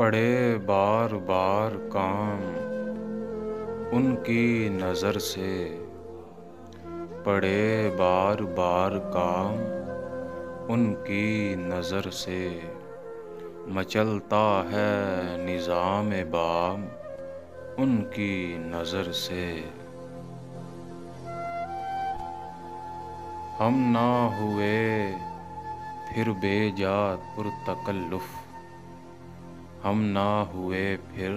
पड़े बार बार काम उनकी नज़र से, पड़े बार बार काम उनकी नज़र से, मचलता है निज़ाम बाम उनकी नज़र से। हम ना हुए फिर बेजा पुरतकल्लुफ़, हम ना हुए फिर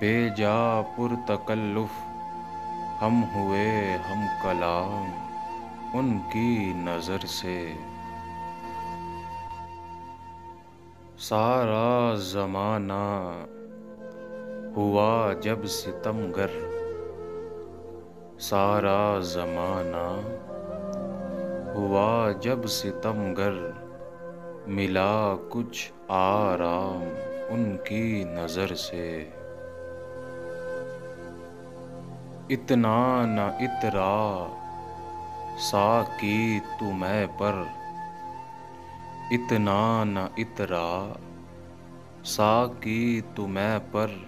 बेजा पुरतकल्लुफ़, हम हुए हम कलाम उनकी नज़र से। सारा ज़माना हुआ जब सितमगर, सारा ज़माना हुआ जब सितमगर, मिला कुछ आराम उनकी नज़र से। इतना न इतरा साकी तू मैं पर, इतना न इतरा साकी तू मैं पर,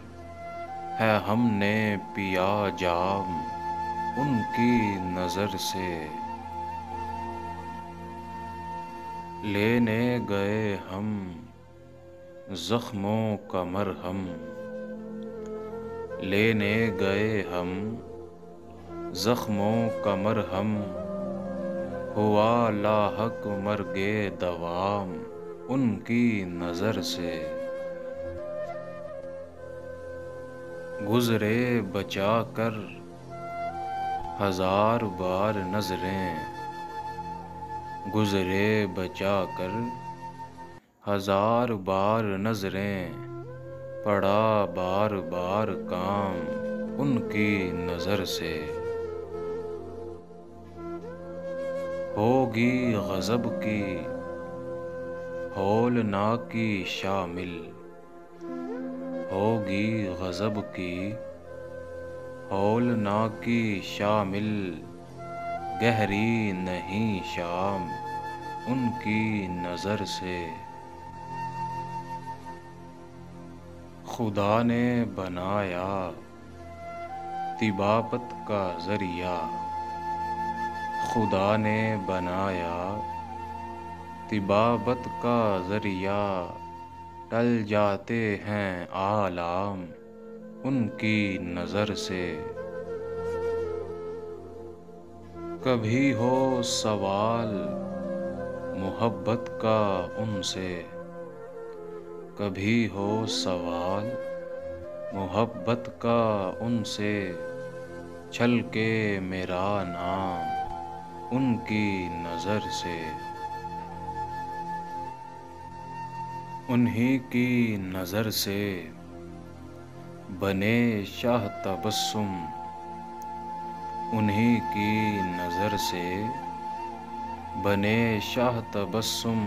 है हमने पिया जाम उनकी नज़र से। लेने गए हम ज़ख्मों का मरहम, लेने गए हम ज़ख्मों का मरहम, हुआ लाहक मर्गे दवाम उनकी नज़र से। गुज़रे बचा कर हज़ार बार नज़रें, गुज़रे बचा कर हज़ार बार नज़रें, पड़ा बार बार काम उनकी नज़र से। होगी ग़ज़ब की हौलनाकी शामिल, होगी ग़ज़ब की हौलनाकी शामिल, गहरी नहीं शाम उनकी नज़र से। खुदा ने बनाया तिबाबत का ज़रिया, खुदा ने बनाया तिबाबत का ज़रिया, टल जाते हैं आलाम उनकी नज़र से। कभी हो सवाल मोहब्बत का उनसे, कभी हो सवाल मोहब्बत का उनसे, छलके मेरा नाम उनकी नज़र से। उन्हीं की नज़र से बने शाह तबस्सुम, उन्हीं की नज़र से बने शाह तबस्सुम,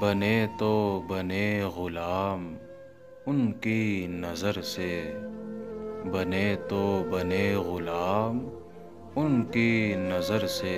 बने तो बने ग़ुलाम उनकी नज़र से, बने तो बने ग़ुलाम उनकी नज़र से।